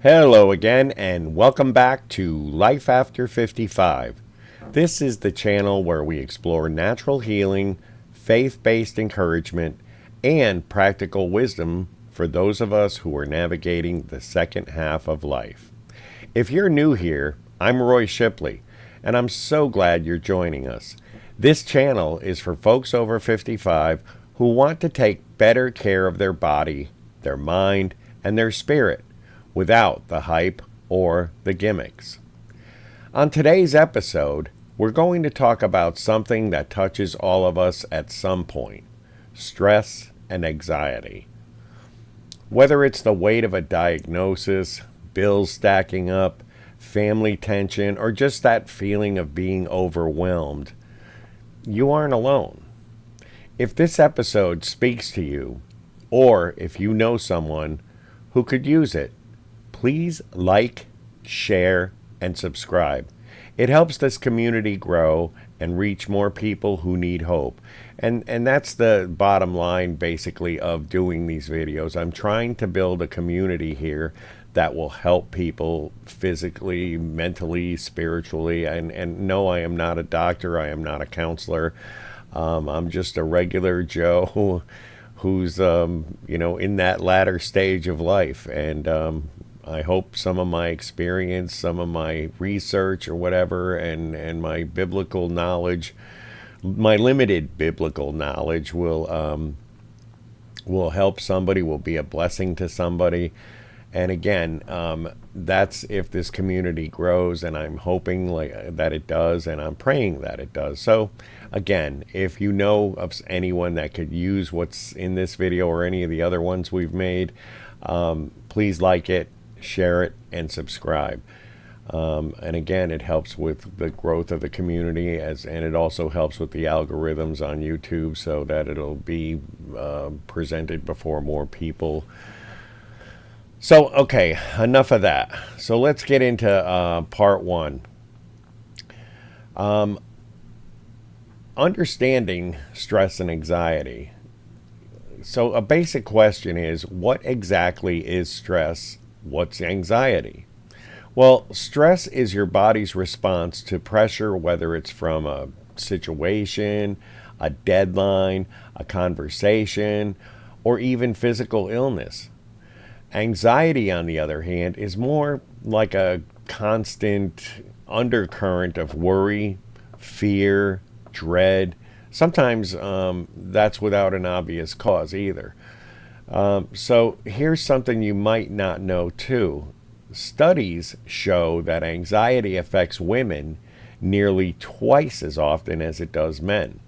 Hello again, and welcome back to Life After 55. This is the channel where we explore natural healing, faith-based encouragement, and practical wisdom for those of us who are navigating the second half of life. If you're new here, I'm Roy Shipley, and I'm so glad you're joining us. This channel is for folks over 55 who want to take better care of their body, their mind, and their spirit, without the hype or the gimmicks. On today's episode, we're going to talk about something that touches all of us at some point: stress and anxiety. Whether it's the weight of a diagnosis, bills stacking up, family tension, or just that feeling of being overwhelmed, you aren't alone. If this episode speaks to you, or if you know someone who could use it, please like, share, and subscribe. It helps this community grow and reach more people who need hope. And that's the bottom line, basically, of doing these videos. I'm trying to build a community here that will help people physically, mentally, spiritually. And no, I am not a doctor. I am not a counselor. I'm just a regular Joe who's, in that latter stage of life. And I hope some of my experience, some of my research or whatever, and my biblical knowledge, my limited biblical knowledge will help somebody, will be a blessing to somebody. And again, that's if this community grows, and I'm hoping that it does, and I'm praying that it does. So again, if you know of anyone that could use what's in this video or any of the other ones we've made, please like it, share it, and subscribe. And again, it helps with the growth of the community, and it also helps with the algorithms on YouTube so that it'll be presented before more people. So, okay, enough of that. So let's get into part one. Understanding stress and anxiety. So a basic question is, what exactly is stress? What's anxiety? Well, stress is your body's response to pressure, whether it's from a situation, a deadline, a conversation, or even physical illness. Anxiety, on the other hand, is more like a constant undercurrent of worry, fear, dread. Sometimes that's without an obvious cause either. So here's something you might not know too. Studies show that anxiety affects women nearly twice as often as it does men.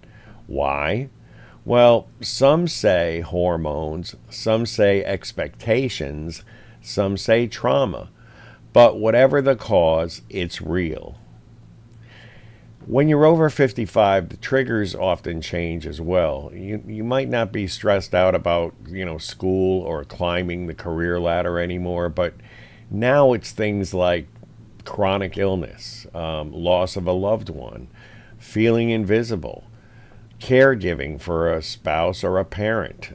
Why? Well, some say hormones, some say expectations, some say trauma. But whatever the cause, it's real. When you're over 55, the triggers often change as well. You might not be stressed out about, school or climbing the career ladder anymore, but now it's things like chronic illness, loss of a loved one, feeling invisible, caregiving for a spouse or a parent,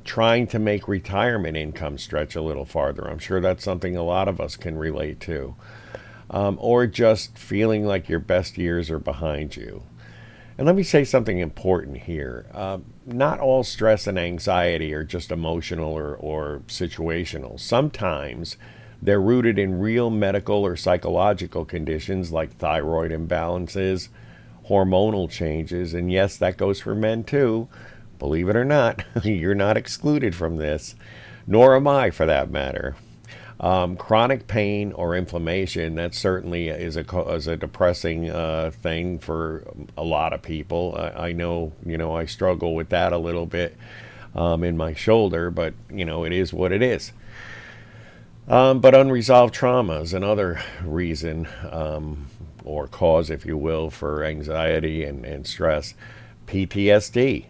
trying to make retirement income stretch a little farther. I'm sure that's something a lot of us can relate to. Or just feeling like your best years are behind you. And let me say something important here. Not all stress and anxiety are just emotional or situational. Sometimes they're rooted in real medical or psychological conditions like thyroid imbalances, hormonal changes, and yes, that goes for men too. Believe it or not, you're not excluded from this, nor am I for that matter. Chronic pain or inflammation, that certainly is a depressing thing for a lot of people. I know, I struggle with that a little bit in my shoulder, but, it is what it is. But unresolved trauma is another reason or cause, if you will, for anxiety and stress. PTSD.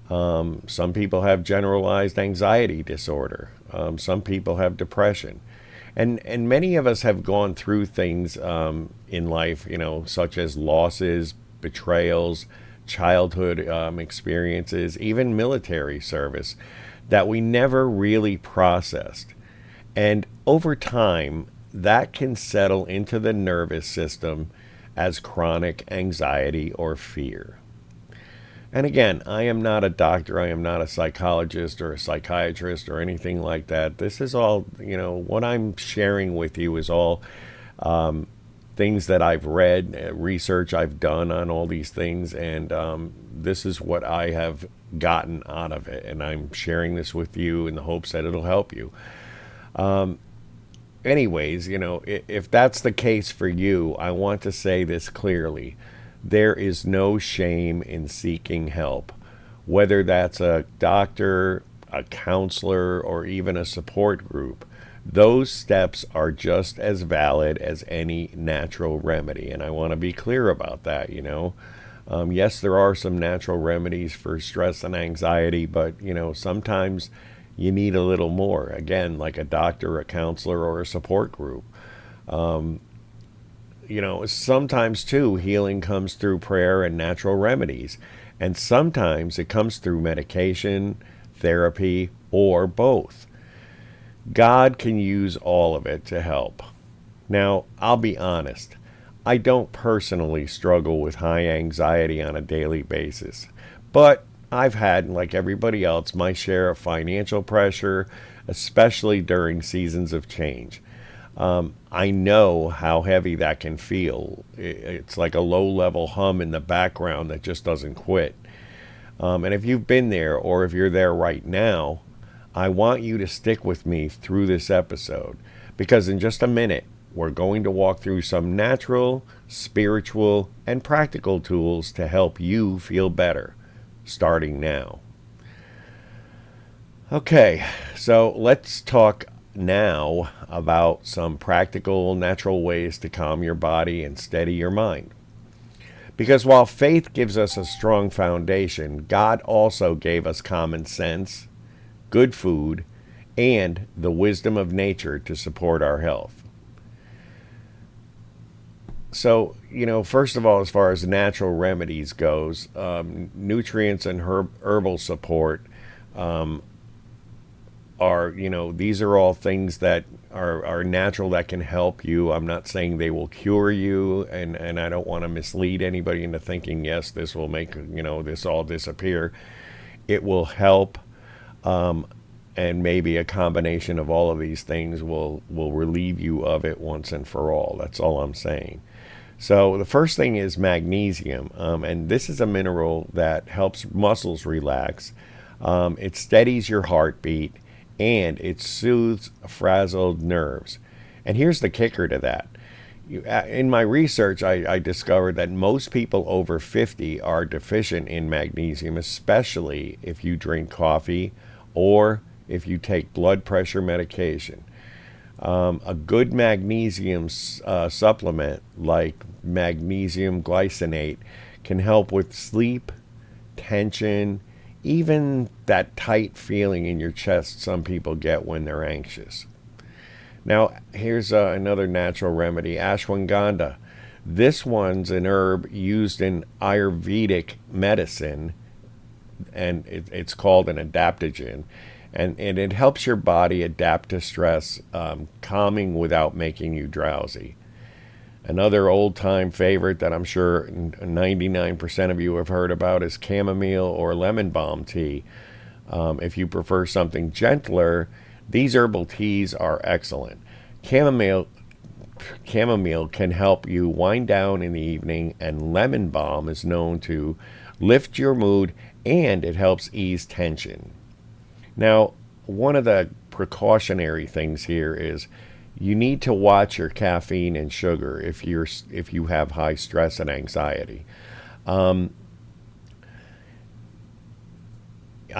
Some people have generalized anxiety disorder. Some people have depression. And many of us have gone through things in life, such as losses, betrayals, childhood experiences, even military service, that we never really processed. And over time, that can settle into the nervous system as chronic anxiety or fear. And again, I am not a doctor, I am not a psychologist or a psychiatrist or anything like that. This is all, what I'm sharing with you is all things that I've read, research I've done on all these things, and this is what I have gotten out of it. And I'm sharing this with you in the hopes that it'll help you. Anyways, if that's the case for you, I want to say this clearly. There is no shame in seeking help, whether that's a doctor, a counselor, or even a support group. Those steps are just as valid as any natural remedy. And I want to be clear about that, Yes, there are some natural remedies for stress and anxiety, but, sometimes you need a little more. Again, like a doctor, a counselor, or a support group. Sometimes too, healing comes through prayer and natural remedies. And sometimes it comes through medication, therapy, or both. God can use all of it to help. Now, I'll be honest. I don't personally struggle with high anxiety on a daily basis. But I've had, like everybody else, my share of financial pressure, especially during seasons of change. I know how heavy that can feel. It's like a low-level hum in the background that just doesn't quit. And if you've been there, or if you're there right now, I want you to stick with me through this episode, because in just a minute, we're going to walk through some natural, spiritual, and practical tools to help you feel better, starting now. Okay, so let's talk now about some practical, natural ways to calm your body and steady your mind. Because while faith gives us a strong foundation, God also gave us common sense, good food, and the wisdom of nature to support our health. So, first of all, as far as natural remedies goes, nutrients and herbal support are, these are all things that are natural that can help you. I'm not saying they will cure you, and I don't want to mislead anybody into thinking, yes, this will make, this all disappear. It will help, and maybe a combination of all of these things will relieve you of it once and for all. That's all I'm saying. So the first thing is magnesium, and this is a mineral that helps muscles relax. It steadies your heartbeat, and it soothes frazzled nerves. And here's the kicker to that. In my research, I discovered that most people over 50 are deficient in magnesium, especially if you drink coffee or if you take blood pressure medication. A good magnesium supplement like magnesium glycinate can help with sleep, tension, even that tight feeling in your chest some people get when they're anxious. Now, here's another natural remedy, ashwagandha. This one's an herb used in Ayurvedic medicine, and it's called an adaptogen. And it helps your body adapt to stress, calming without making you drowsy. Another old-time favorite that I'm sure 99% of you have heard about is chamomile or lemon balm tea. If you prefer something gentler, these herbal teas are excellent. Chamomile can help you wind down in the evening, and lemon balm is known to lift your mood, and it helps ease tension. Now, one of the precautionary things here is you need to watch your caffeine and sugar if you have high stress and anxiety. I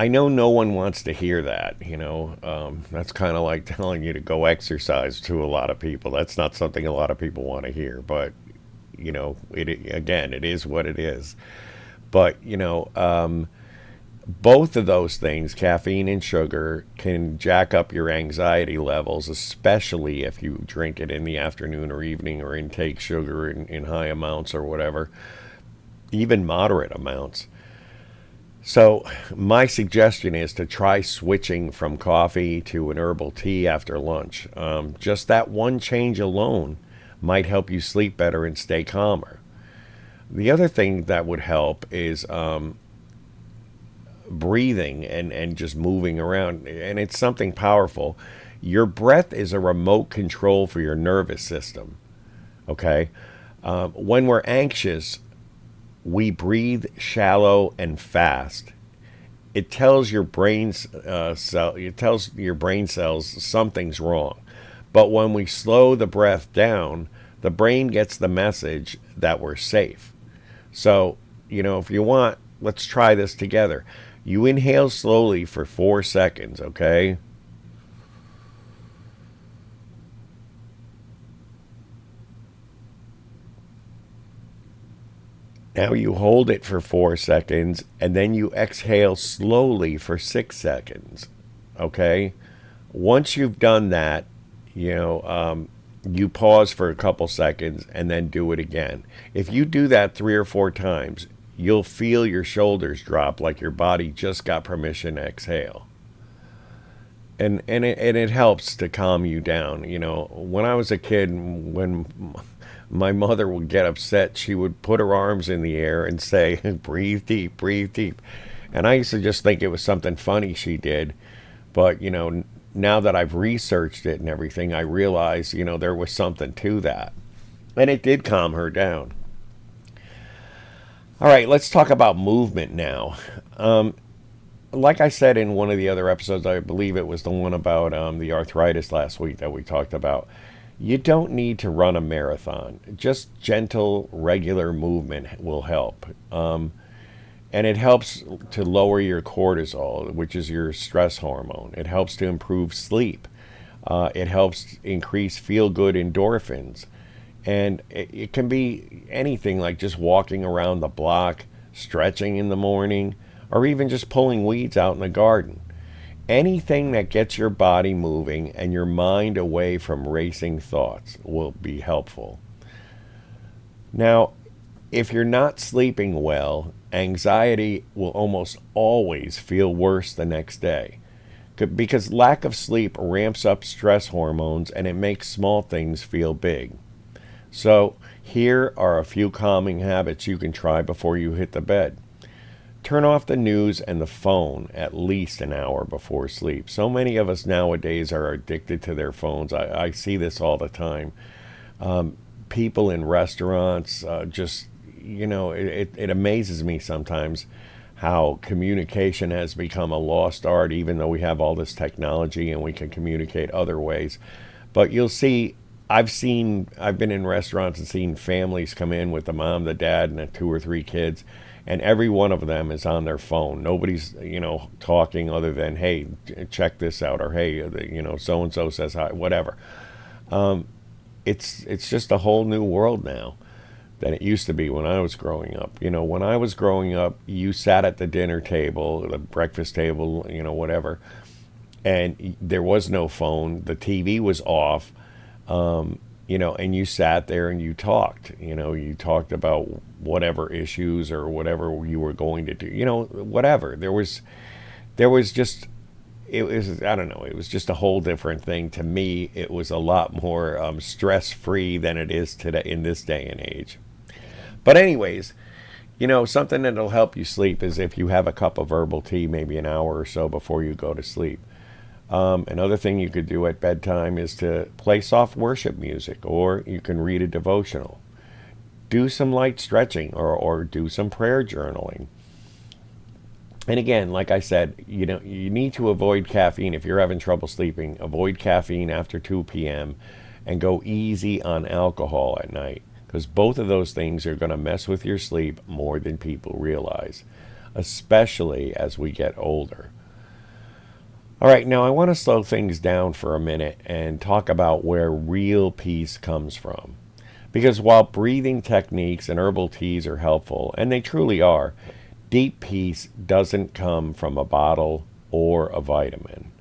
know no one wants to hear that, that's kind of like telling you to go exercise to a lot of people. That's not something a lot of people want to hear, but, it is what it is. But, both of those things, caffeine and sugar, can jack up your anxiety levels, especially if you drink it in the afternoon or evening or intake sugar in high amounts or whatever, even moderate amounts. So, my suggestion is to try switching from coffee to an herbal tea after lunch. Just that one change alone might help you sleep better and stay calmer. The other thing that would help is breathing and just moving around. And it's something powerful. Your breath is a remote control for your nervous system. Okay? When we're anxious, we breathe shallow and fast. It tells your it tells your brain cells something's wrong. But when we slow the breath down, the brain gets the message that we're safe. So, if you want, let's try this together. You inhale slowly for 4 seconds, okay? Now you hold it for 4 seconds and then you exhale slowly for 6 seconds. Okay? Once you've done that, you pause for a couple seconds and then do it again. If you do that 3 or 4 times, you'll feel your shoulders drop like your body just got permission to exhale. And it helps to calm you down. When I was a kid, when my mother would get upset, she would put her arms in the air and say, breathe deep, breathe deep. And I used to just think it was something funny she did. But, now that I've researched it and everything, I realize, there was something to that. And it did calm her down. All right, let's talk about movement now. Like I said in one of the other episodes, I believe it was the one about the arthritis last week that we talked about. You don't need to run a marathon. Just gentle, regular movement will help. And it helps to lower your cortisol, which is your stress hormone. It helps to improve sleep. It helps increase feel-good endorphins. And it can be anything like just walking around the block, stretching in the morning, or even just pulling weeds out in the garden. Anything that gets your body moving and your mind away from racing thoughts will be helpful. Now, if you're not sleeping well, anxiety will almost always feel worse the next day. Because lack of sleep ramps up stress hormones and it makes small things feel big. So, here are a few calming habits you can try before you hit the bed. Turn off the news and the phone at least an hour before sleep. So many of us nowadays are addicted to their phones. I see this all the time. People in restaurants it amazes me sometimes how communication has become a lost art, even though we have all this technology and we can communicate other ways. But you'll see, I've been in restaurants and seen families come in with the mom, the dad, and the 2 or 3 kids. And every one of them is on their phone. Nobody's, talking other than, hey, check this out, or hey, so-and-so says hi, whatever. It's just a whole new world now than it used to be when I was growing up. When I was growing up, you sat at the dinner table, the breakfast table, whatever, and there was no phone. The TV was off. And you sat there and you talked. You talked about whatever issues or whatever you were going to do. Whatever. There was just, I don't know, it was just a whole different thing. To me, it was a lot more stress-free than it is today in this day and age. But anyways, something that'll help you sleep is if you have a cup of herbal tea maybe an hour or so before you go to sleep. Another thing you could do at bedtime is to play soft worship music, or you can read a devotional. Do some light stretching or do some prayer journaling. And again, like I said, you need to avoid caffeine. If you're having trouble sleeping, avoid caffeine after 2 p.m. and go easy on alcohol at night, because both of those things are going to mess with your sleep more than people realize, especially as we get older. All right, now I want to slow things down for a minute and talk about where real peace comes from. Because while breathing techniques and herbal teas are helpful, and they truly are, deep peace doesn't come from a bottle or a vitamin.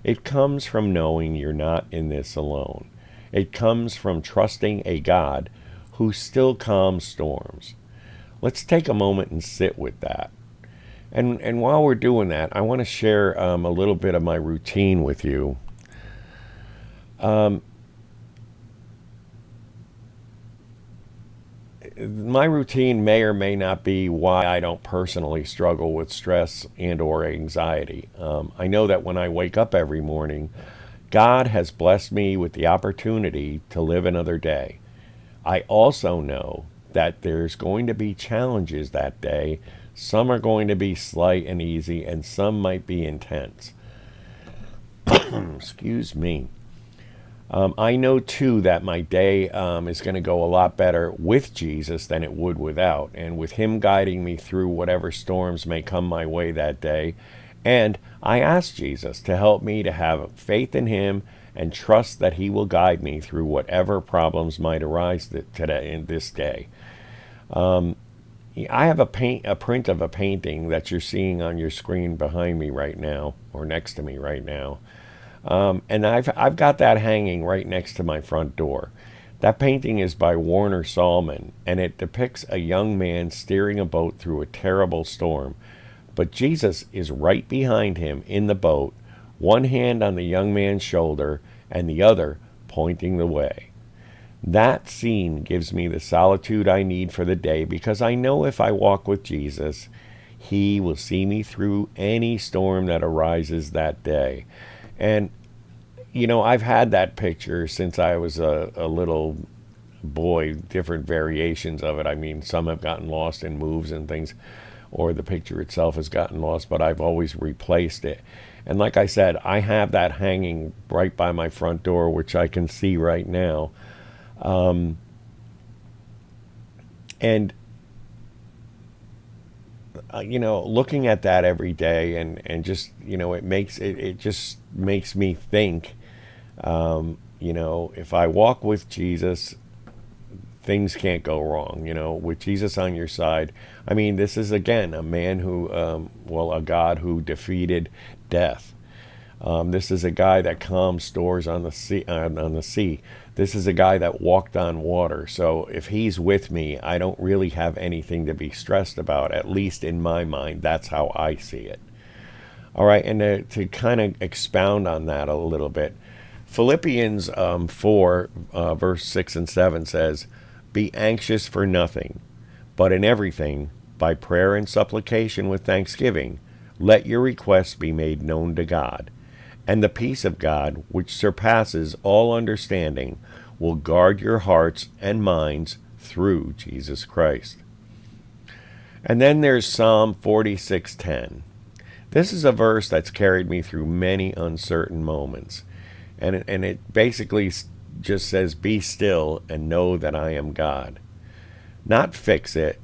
It comes from knowing you're not in this alone. It comes from trusting a God who still calms storms. Let's take a moment and sit with that. And while we're doing that, I want to share a little bit of my routine with you. My routine may or may not be why I don't personally struggle with stress and or anxiety. I know that when I wake up every morning, God has blessed me with the opportunity to live another day. I also know that there's going to be challenges that day. Some are going to be slight and easy, and some might be intense. Excuse me. I know too that my day is going to go a lot better with Jesus than it would without, and with Him guiding me through whatever storms may come my way that day. And I ask Jesus to help me to have faith in Him and trust that He will guide me through whatever problems might arise today in this day. I have a print of a painting that you're seeing on your screen behind me right now, or next to me right now. And I've got that hanging right next to my front door. That painting is by Warner Sallman, and it depicts a young man steering a boat through a terrible storm. But Jesus is right behind him in the boat, one hand on the young man's shoulder and the other pointing the way. That scene gives me the solitude I need for the day, because I know if I walk with Jesus, He will see me through any storm that arises that day. And, I've had that picture since I was a little boy, different variations of it. I mean, some have gotten lost in moves and things, or the picture itself has gotten lost, but I've always replaced it. And like I said, I have that hanging right by my front door, which I can see right now. And looking at that every day and just, it just makes me think, if I walk with Jesus, things can't go wrong, with Jesus on your side. I mean, this is again a man who, a God who defeated death. This is a guy that calmed storms on the sea. This is a guy that walked on water. So if He's with me, I don't really have anything to be stressed about, at least in my mind. That's how I see it. All right, and to kind of expound on that a little bit, Philippians 4, verse 6 and 7 says, "Be anxious for nothing, but in everything, by prayer and supplication with thanksgiving, let your requests be made known to God. And the peace of God, which surpasses all understanding, will guard your hearts and minds through Jesus Christ." And then there's Psalm 46:10. This is a verse that's carried me through many uncertain moments. And it basically just says, "Be still and know that I am God." Not fix it,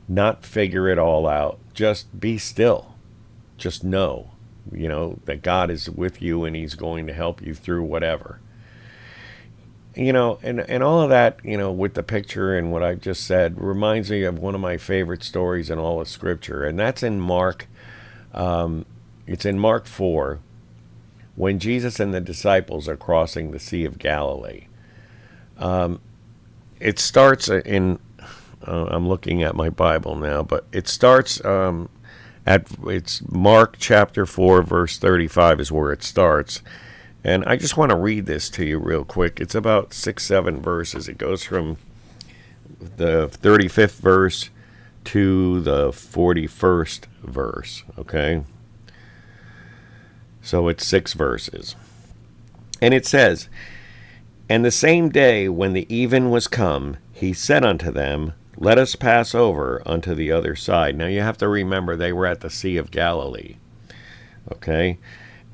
not figure it all out. Just be still. Just know. That God is with you and He's going to help you through whatever. And all of that, with the picture and what I've just said, reminds me of one of my favorite stories in all of Scripture. And that's in Mark. It's in Mark 4, when Jesus and the disciples are crossing the Sea of Galilee. It starts in, I'm looking at my Bible now, but it starts it's Mark chapter 4, verse 35 is where it starts. And I just want to read this to you real quick. It's about 6-7 verses. It goes from the 35th verse to the 41st verse, okay? So it's 6 verses. And it says, "And the same day when the even was come, He said unto them, Let us pass over unto the other side." Now you have to remember they were at the Sea of Galilee. Okay?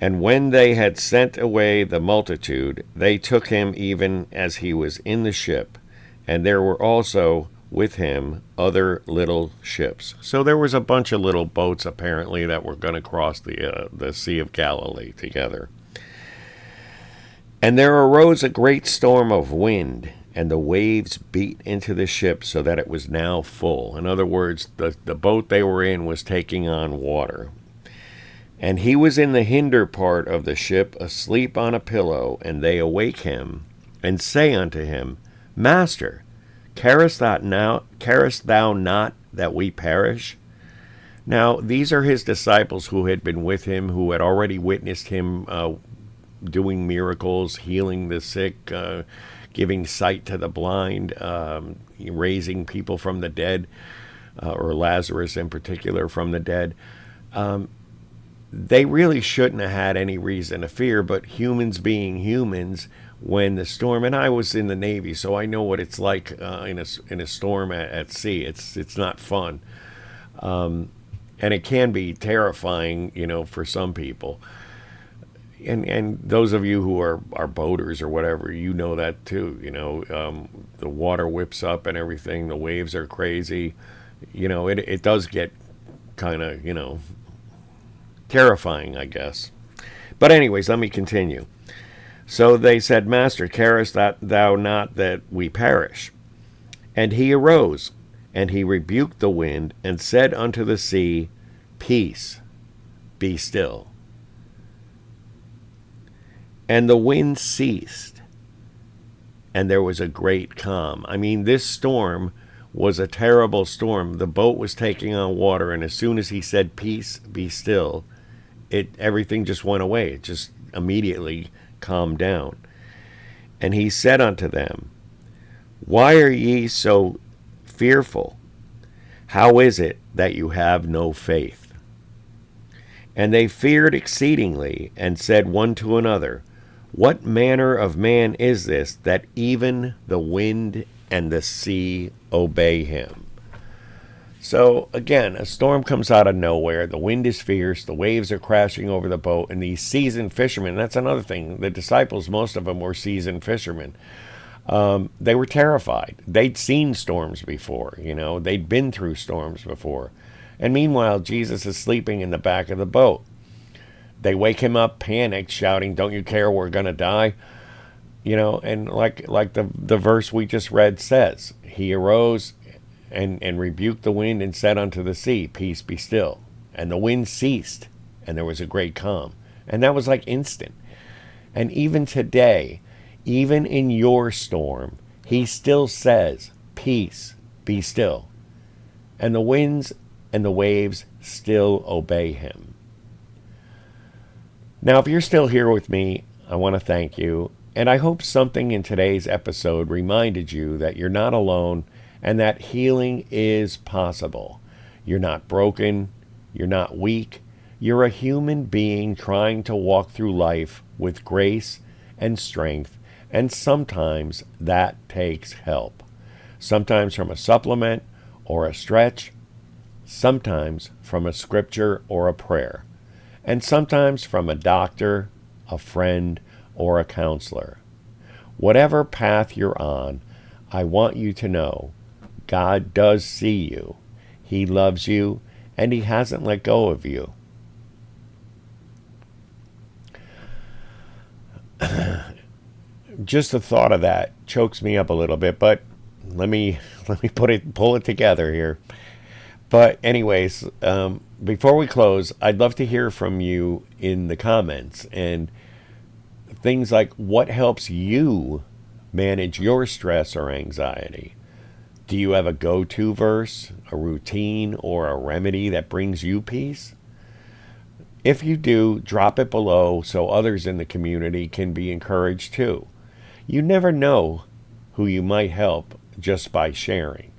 "And when they had sent away the multitude, they took Him even as He was in the ship, and there were also with Him other little ships." So there was a bunch of little boats apparently that were going to cross the Sea of Galilee together. "And there arose a great storm of wind, and the waves beat into the ship so that it was now full." In other words, the boat they were in was taking on water. "And He was in the hinder part of the ship, asleep on a pillow, and they awake Him, and say unto Him, Master, carest thou not that we perish? Now, these are his disciples who had been with him, who had already witnessed him doing miracles, healing the sick, giving sight to the blind, raising people from the dead, or Lazarus in particular from the dead. They really shouldn't have had any reason to fear, but humans being humans, when the storm, and I was in the Navy, so I know what it's like in a storm at sea. It's not fun, and it can be terrifying, for some people. And those of you who are boaters or whatever, know that too. The water whips up and everything. The waves are crazy. It does get kind of terrifying, I guess. But anyways, let me continue. So they said, Master, carest thou not that we perish? And he arose, and he rebuked the wind, and said unto the sea, Peace, be still. And the wind ceased, and there was a great calm. I mean, this storm was a terrible storm. The boat was taking on water, and as soon as he said, Peace, be still, everything just went away. It just immediately calmed down. And he said unto them, Why are ye so fearful? How is it that you have no faith? And they feared exceedingly, and said one to another, What manner of man is this, that even the wind and the sea obey him? So, again, a storm comes out of nowhere. The wind is fierce. The waves are crashing over the boat. And these seasoned fishermen, that's another thing. The disciples, most of them were seasoned fishermen. They were terrified. They'd seen storms before, They'd been through storms before. And meanwhile, Jesus is sleeping in the back of the boat. They wake him up, panicked, shouting, Don't you care, we're going to die? And like the verse we just read says, he arose and rebuked the wind and said unto the sea, Peace, be still. And the wind ceased, and there was a great calm. And that was like instant. And even today, even in your storm, he still says, Peace, be still. And the winds and the waves still obey him. Now, if you're still here with me, I want to thank you. And I hope something in today's episode reminded you that you're not alone and that healing is possible. You're not broken. You're not weak. You're a human being trying to walk through life with grace and strength. And sometimes that takes help. Sometimes from a supplement or a stretch. Sometimes from a scripture or a prayer. And sometimes from a doctor, a friend, or a counselor. Whatever path you're on, I want you to know God does see you. He loves you, and he hasn't let go of you. Just the thought of that chokes me up a little bit, but let me pull it together here. But anyways, before we close, I'd love to hear from you in the comments and things like what helps you manage your stress or anxiety. Do you have a go-to verse, a routine, or a remedy that brings you peace? If you do, drop it below so others in the community can be encouraged too. You never know who you might help just by sharing.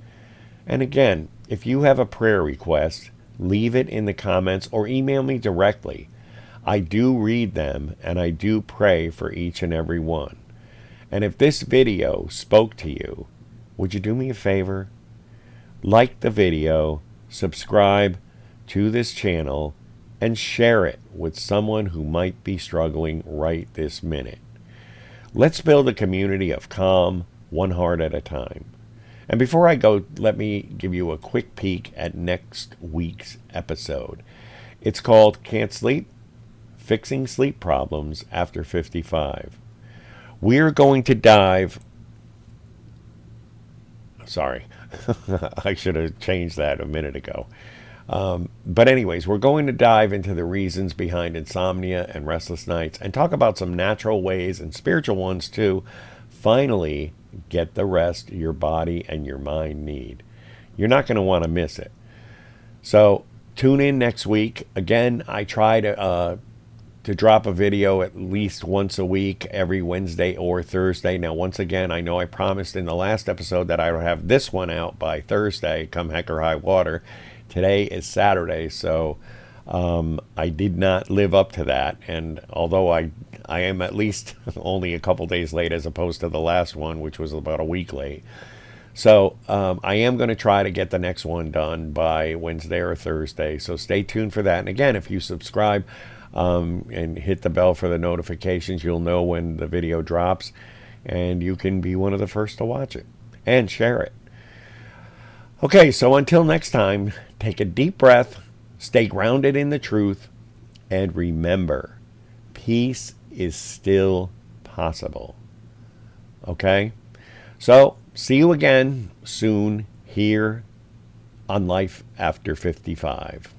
And again, if you have a prayer request, leave it in the comments or email me directly. I do read them and I do pray for each and every one. And if this video spoke to you, would you do me a favor? Like the video, subscribe to this channel, and share it with someone who might be struggling right this minute. Let's build a community of calm, one heart at a time. And before I go, let me give you a quick peek at next week's episode. It's called Can't Sleep? Fixing Sleep Problems After 55. We're going to dive... Sorry, I should have changed that a minute ago. But anyways, we're going to dive into the reasons behind insomnia and restless nights and talk about some natural ways and spiritual ones to finally get the rest your body and your mind need. You're not going to want to miss it. So Tune in next week. Again, I try to drop a video at least once a week, every Wednesday or Thursday. Now, once again, I know I promised in the last episode that I would have this one out by Thursday, come heck or high water. Today is Saturday, so I did not live up to that. And although I am at least only a couple days late as opposed to the last one, which was about a week late. So I am going to try to get the next one done by Wednesday or Thursday. So stay tuned for that. And again, if you subscribe and hit the bell for the notifications, you'll know when the video drops. And you can be one of the first to watch it and share it. Okay, so until next time, take a deep breath, stay grounded in the truth, and remember, peace is still possible. Okay? So, see you again soon here on Life After 55.